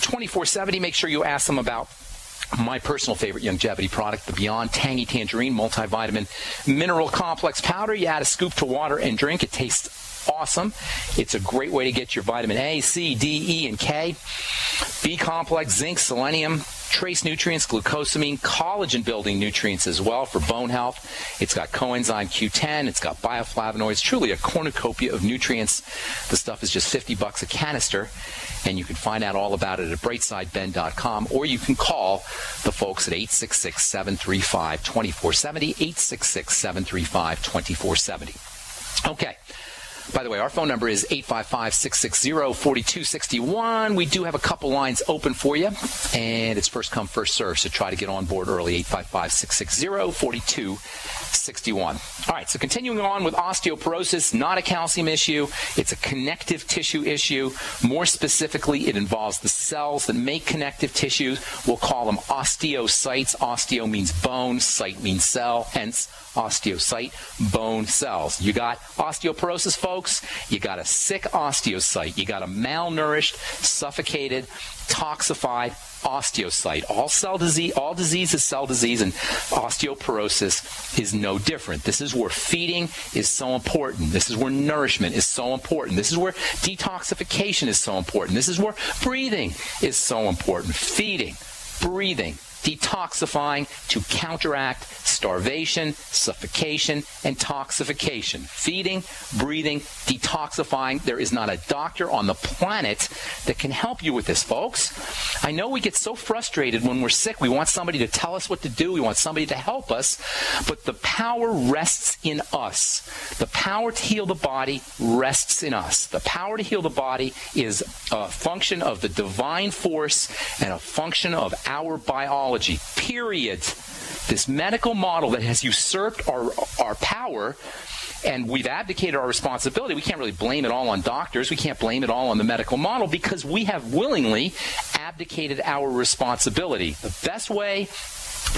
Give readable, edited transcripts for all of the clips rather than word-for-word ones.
2470, make sure you ask them about my personal favorite longevity product, the Beyond Tangy Tangerine Multivitamin Mineral Complex Powder. You add a scoop to water and drink. It tastes awesome. It's a great way to get your vitamin A, C, D, E, and K, B complex, zinc, selenium, trace nutrients, glucosamine, collagen-building nutrients as well for bone health. It's got coenzyme Q10. It's got bioflavonoids. Truly a cornucopia of nutrients. The stuff is just $50 a canister, and you can find out all about it at brightsideben.com, or you can call the folks at 866-735-2470, 866-735-2470. Okay. By the way, our phone number is 855-660-4261. We do have a couple lines open for you, and it's first come, first serve, so try to get on board early, 855-660-4261. All right, so continuing on with osteoporosis, not a calcium issue. It's a connective tissue issue. More specifically, it involves the cells that make connective tissue. We'll call them osteocytes. Osteo means bone, site means cell, hence osteocyte, bone cells. You got osteoporosis, folks. You got a sick osteocyte. You got a malnourished, suffocated, toxified osteocyte. All disease is cell disease, and osteoporosis is no different. This is where feeding is so important. This is where nourishment is so important. This is where detoxification is so important. This is where breathing is so important. Feeding, breathing, detoxifying to counteract starvation, suffocation, and toxification. Feeding, breathing, detoxifying. There is not a doctor on the planet that can help you with this, folks. I know we get so frustrated when we're sick. We want somebody to tell us what to do. We want somebody to help us. But the power rests in us. The power to heal the body rests in us. The power to heal the body is a function of the divine force and a function of our biology. Period. This medical model that has usurped our power, and we've abdicated our responsibility. We can't really blame it all on doctors. We can't blame it all on the medical model because we have willingly abdicated our responsibility. The best way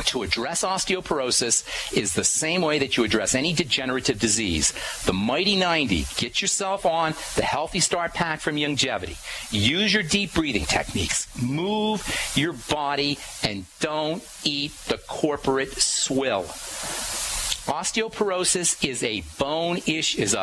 to address osteoporosis is the same way that you address any degenerative disease. The Mighty 90. Get yourself on the Healthy Start Pack from Longevity. Use your deep breathing techniques. Move your body and don't eat the corporate swill. Osteoporosis is a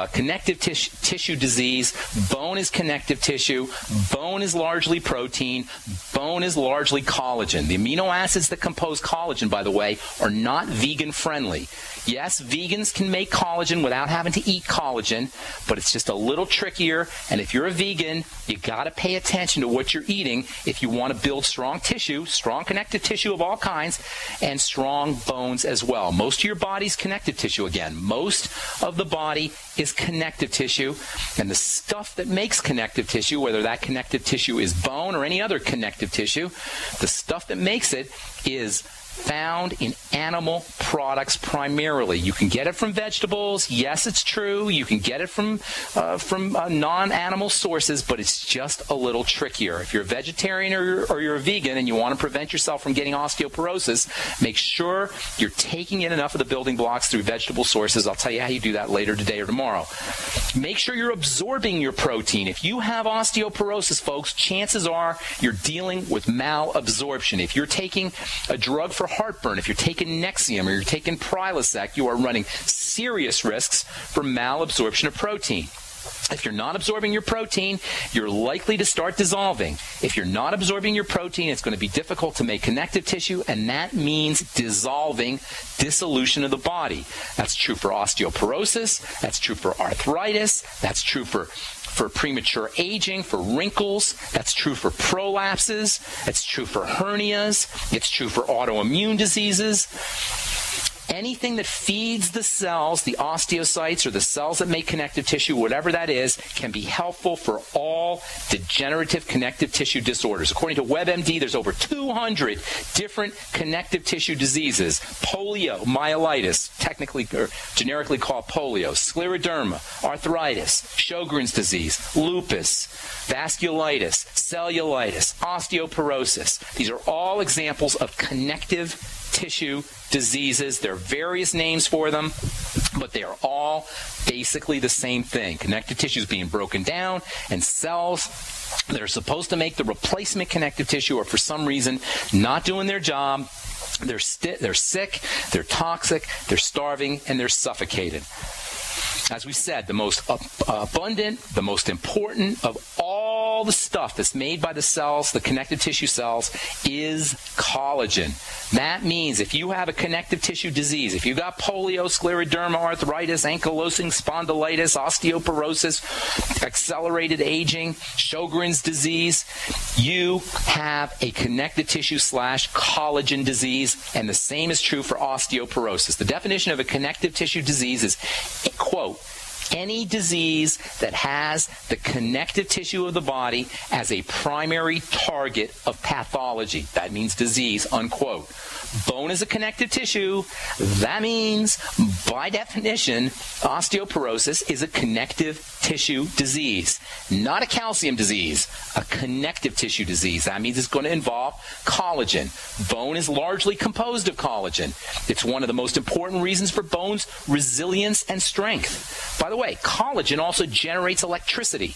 connective tissue disease. Bone is connective tissue. Bone is largely protein. Bone is largely collagen. The amino acids that compose collagen, by the way, are not vegan friendly. Yes, vegans can make collagen without having to eat collagen, but it's just a little trickier. And if you're a vegan, you got to pay attention to what you're eating if you want to build strong tissue, strong connective tissue of all kinds, and strong bones as well. Most of your body's connective tissue, again. Most of the body is connective tissue, and the stuff that makes connective tissue, whether that connective tissue is bone or any other connective tissue, the stuff that makes it is found in animal products primarily. You can get it from vegetables. Yes, it's true. You can get it from non-animal sources, but it's just a little trickier. If you're a vegetarian or you're a vegan and you want to prevent yourself from getting osteoporosis, make sure you're taking in enough of the building blocks through vegetable sources. I'll tell you how you do that later today or tomorrow. Make sure you're absorbing your protein. If you have osteoporosis, folks, chances are you're dealing with malabsorption. If you're taking a drug for heartburn, if you're taking Nexium or you're taking Prilosec, you are running serious risks for malabsorption of protein. If you're not absorbing your protein, you're likely to start dissolving. If you're not absorbing your protein, it's going to be difficult to make connective tissue, and that means dissolving, dissolution of the body. That's true for osteoporosis. That's true for arthritis. That's true for premature aging, for wrinkles. That's true for prolapses. It's true for hernias. It's true for autoimmune diseases. Anything that feeds the cells, the osteocytes, or the cells that make connective tissue, whatever that is, can be helpful for all degenerative connective tissue disorders. According to WebMD, there's over 200 different connective tissue diseases. Polio, myelitis, technically or generically called polio, scleroderma, arthritis, Sjogren's disease, lupus, vasculitis, cellulitis, osteoporosis. These are all examples of connective tissue diseases. There are various names for them, but they are all basically the same thing. Connective tissue is being broken down, and cells that are supposed to make the replacement connective tissue are for some reason not doing their job. They're sick, they're toxic, they're starving, and they're suffocated. As we said, the most abundant, the most important of all the stuff that's made by the cells, the connective tissue cells, is collagen. That means if you have a connective tissue disease, if you've got polio, scleroderma, arthritis, ankylosing spondylitis, osteoporosis, accelerated aging, Sjogren's disease, you have a connective tissue / collagen disease, and the same is true for osteoporosis. The definition of a connective tissue disease is, quote, any disease that has the connective tissue of the body as a primary target of pathology. That means disease, unquote. Bone is a connective tissue. That means, by definition, osteoporosis is a connective tissue disease, not a calcium disease, a connective tissue disease. That means it's going to involve collagen. Bone is largely composed of collagen. It's one of the most important reasons for bone's resilience and strength. By the way, collagen also generates electricity.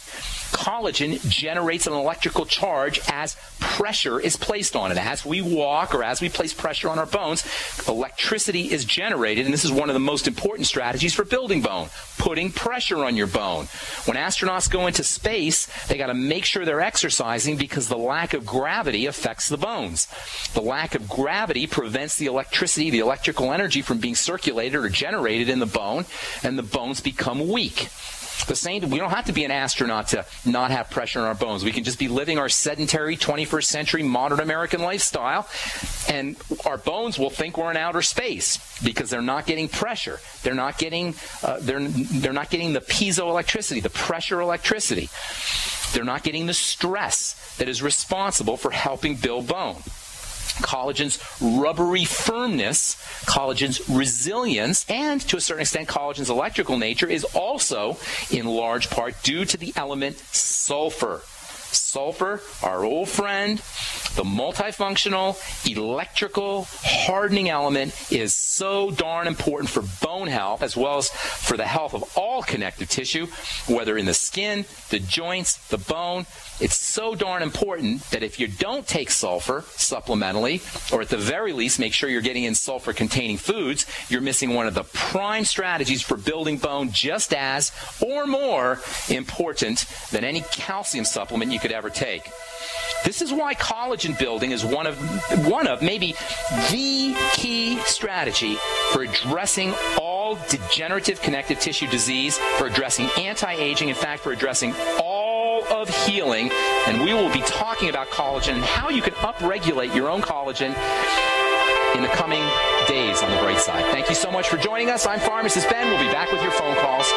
Collagen generates an electrical charge as pressure is placed on it. As we walk or as we place pressure on our bones, electricity is generated, and this is one of the most important strategies for building bone, putting pressure on your bone. When astronauts go into space, they got to make sure they're exercising because the lack of gravity affects the bones. The lack of gravity prevents the electricity, the electrical energy from being circulated or generated in the bone, and the bones become weak. The same, we don't have to be an astronaut to not have pressure in our bones. We can just be living our sedentary 21st century modern American lifestyle, and our bones will think we're in outer space because they're not getting pressure. They're not getting they're not getting the piezoelectricity, the pressure electricity. They're not getting the stress that is responsible for helping build bone. Collagen's rubbery firmness, collagen's resilience, and to a certain extent collagen's electrical nature is also in large part due to the element sulfur. Sulfur, our old friend, the multifunctional, electrical, hardening element, is so darn important for bone health as well as for the health of all connective tissue, whether in the skin, the joints, the bone. It's so darn important that if you don't take sulfur supplementally, or at the very least make sure you're getting in sulfur-containing foods, you're missing one of the prime strategies for building bone, just as or more important than any calcium supplement you could ever take. This is why collagen building is one of maybe the key strategy for addressing all degenerative connective tissue disease, for addressing anti-aging, in fact, for addressing all of healing. And we will be talking about collagen and how you can upregulate your own collagen in the coming days on the bright side. Thank you so much for joining us. I'm Pharmacist Ben. We'll be back with your phone calls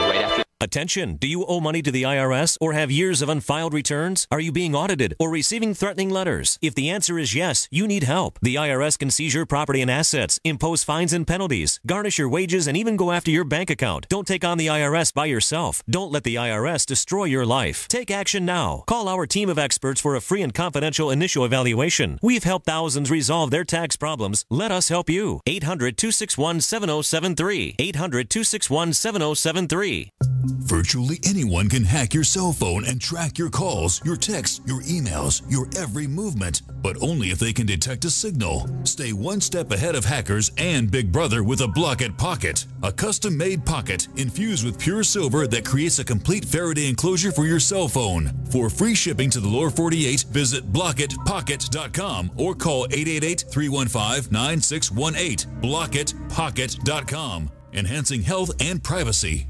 right after. Attention! Do you owe money to the IRS or have years of unfiled returns? Are you being audited or receiving threatening letters? If the answer is yes, you need help. The IRS can seize your property and assets, impose fines and penalties, garnish your wages, and even go after your bank account. Don't take on the IRS by yourself. Don't let the IRS destroy your life. Take action now. Call our team of experts for a free and confidential initial evaluation. We've helped thousands resolve their tax problems. Let us help you. 800-261-7073. 800-261-7073. Virtually anyone can hack your cell phone and track your calls, your texts, your emails, your every movement, but only if they can detect a signal. Stay one step ahead of hackers and Big Brother with a Block-It Pocket, a custom-made pocket infused with pure silver that creates a complete Faraday enclosure for your cell phone. For free shipping to the lower 48, visit blockitpocket.com or call 888-315-9618. blockitpocket.com, enhancing health and privacy.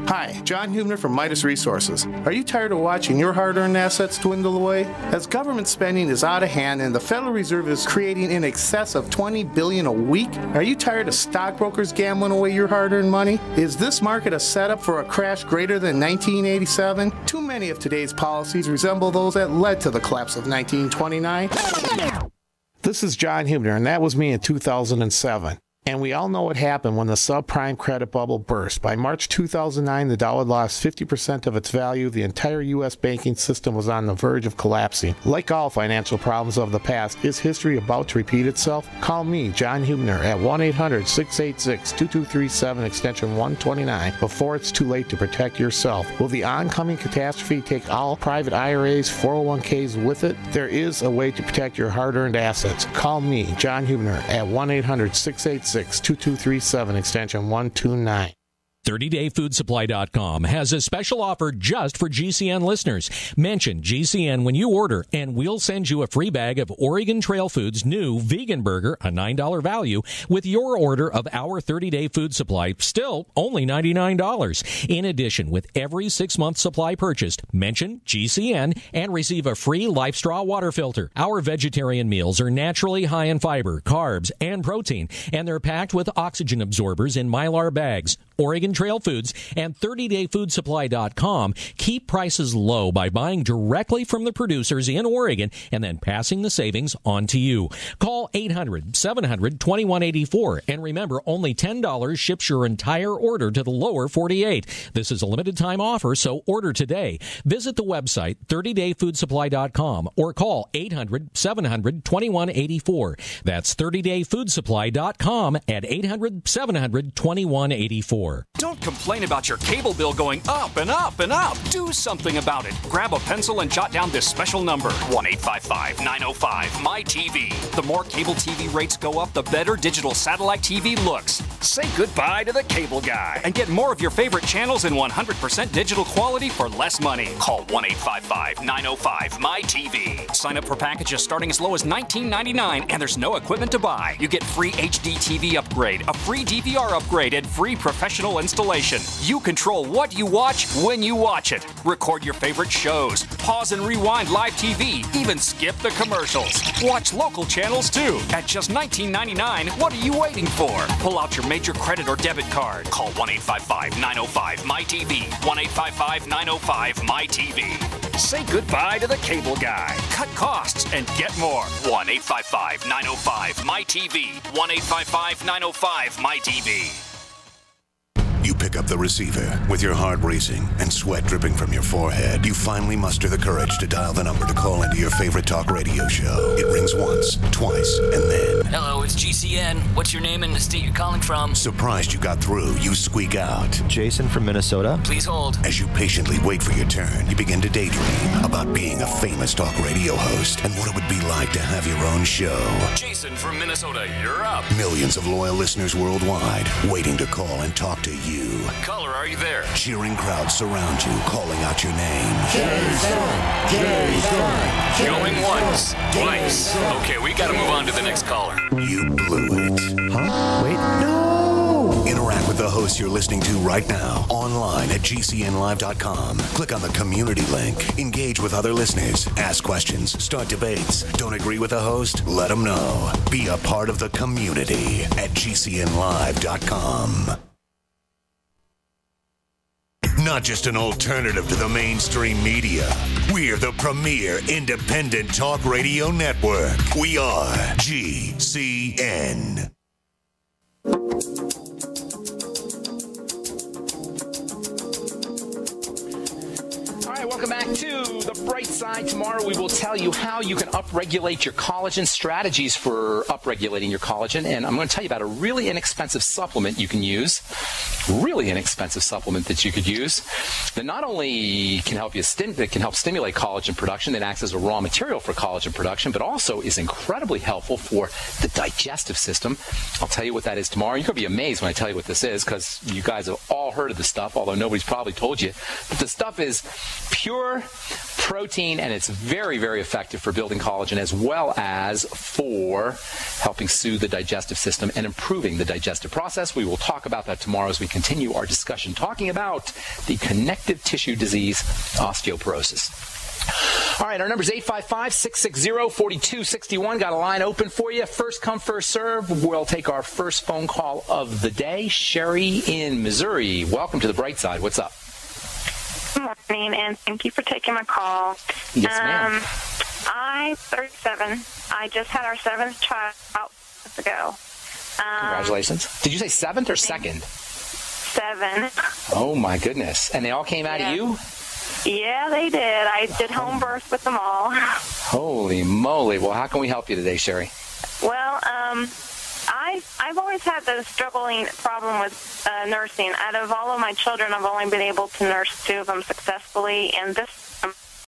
Hi, John Hubner from Midas Resources. Are you tired of watching your hard-earned assets dwindle away? As government spending is out of hand and the Federal Reserve is creating in excess of $20 billion a week, are you tired of stockbrokers gambling away your hard-earned money? Is this market a setup for a crash greater than 1987? Too many of today's policies resemble those that led to the collapse of 1929. This is John Hubner, and that was me in 2007. And we all know what happened when the subprime credit bubble burst. By March 2009, the dollar lost 50% of its value. The entire U.S. banking system was on the verge of collapsing. Like all financial problems of the past, is history about to repeat itself? Call me, John Hubner, at 1-800-686-2237, extension 129, before it's too late to protect yourself. Will the oncoming catastrophe take all private IRAs, 401ks with it? There is a way to protect your hard-earned assets. Call me, John Hubner, at 1-800-686-2237, extension 129. 30dayfoodsupply.com has a special offer just for GCN listeners. Mention GCN when you order, and we'll send you a free bag of Oregon Trail Foods' new vegan burger, a $9 value, with your order of our 30-day food supply, still only $99. In addition, with every 6-month supply purchased, mention GCN and receive a free Life Straw water filter. Our vegetarian meals are naturally high in fiber, carbs, and protein, and they're packed with oxygen absorbers in Mylar bags. Oregon Trail Foods and 30dayfoodsupply.com keep prices low by buying directly from the producers in Oregon and then passing the savings on to you. Call 800-700-2184, and remember, only $10 ships your entire order to the lower 48. This is a limited time offer, so order today. Visit the website 30dayfoodsupply.com or call 800-700-2184. That's 30dayfoodsupply.com at 800-700-2184. Don't complain about your cable bill going up and up and up. Do something about it. Grab a pencil and jot down this special number, 1-855-905-MY-TV. The more cable TV rates go up, the better digital satellite TV looks. Say goodbye to the cable guy and get more of your favorite channels in 100% digital quality for less money. Call 1-855-905-MY-TV. Sign up for packages starting as low as $19.99, and there's no equipment to buy. You get free HD TV upgrade, a free DVR upgrade, and free professional installation. You control what you watch when you watch it. Record your favorite shows, pause and rewind live TV, even skip the commercials. Watch local channels too. At just $19.99, what are you waiting for? Pull out your major credit or debit card. Call 1-855-905-MY-TV. 1-855-905-MY-TV. Say goodbye to the cable guy. Cut costs and get more. 1-855-905-MY-TV. 1-855-905-MY-TV. You pick up the receiver. With your heart racing and sweat dripping from your forehead, you finally muster the courage to dial the number to call into your favorite talk radio show. It rings once, twice, and then... Hello, it's GCN. What's your name and the state you're calling from? Surprised you got through, you squeak out. Jason from Minnesota. Please hold. As you patiently wait for your turn, you begin to daydream about being a famous talk radio host and what it would be like to have your own show. Jason from Minnesota, you're up. Millions of loyal listeners worldwide waiting to call and talk to you. Caller, are you there? Cheering crowds surround you, calling out your name. Jason! Going once, twice. Okay, we gotta move on to the next caller. You blew it. Huh? Wait, no! Interact with the host you're listening to right now, online at GCNlive.com. Click on the community link. Engage with other listeners. Ask questions. Start debates. Don't agree with the host? Let them know. Be a part of the community at GCNlive.com. Not just an alternative to the mainstream media. We're the premier independent talk radio network. We are GCN. Welcome back to The Bright Side. Tomorrow we will tell you how you can upregulate your collagen, strategies for upregulating your collagen, and I'm going to tell you about a really inexpensive supplement you can use, really inexpensive supplement that you could use that not only can help you that can help stimulate collagen production, that acts as a raw material for collagen production, but also is incredibly helpful for the digestive system. I'll tell you what that is tomorrow. You're going to be amazed when I tell you what this is, because you guys have all heard of this stuff, although nobody's probably told you. But the stuff is pure protein, and it's very, very effective for building collagen as well as for helping soothe the digestive system and improving the digestive process. We will talk about that tomorrow as we continue our discussion talking about the connective tissue disease, osteoporosis. All right, our number is 855-660-4261. Got a line open for you. First come, first serve. We'll take our first phone call of the day. Sherry in Missouri. Welcome to The Bright Side. What's up? Good morning, and thank you for taking my call. Yes, ma'am. I'm 37. I just had our 7th child about months ago. Congratulations. Did you say 7th or 2nd? 7. Oh, my goodness. And they all came out of you? Yeah, they did. I did home birth with them all. Holy moly. Well, how can we help you today, Sherry? Well, I've always had the struggling problem with nursing. Out of all of my children, I've only been able to nurse 2 of them successfully, and this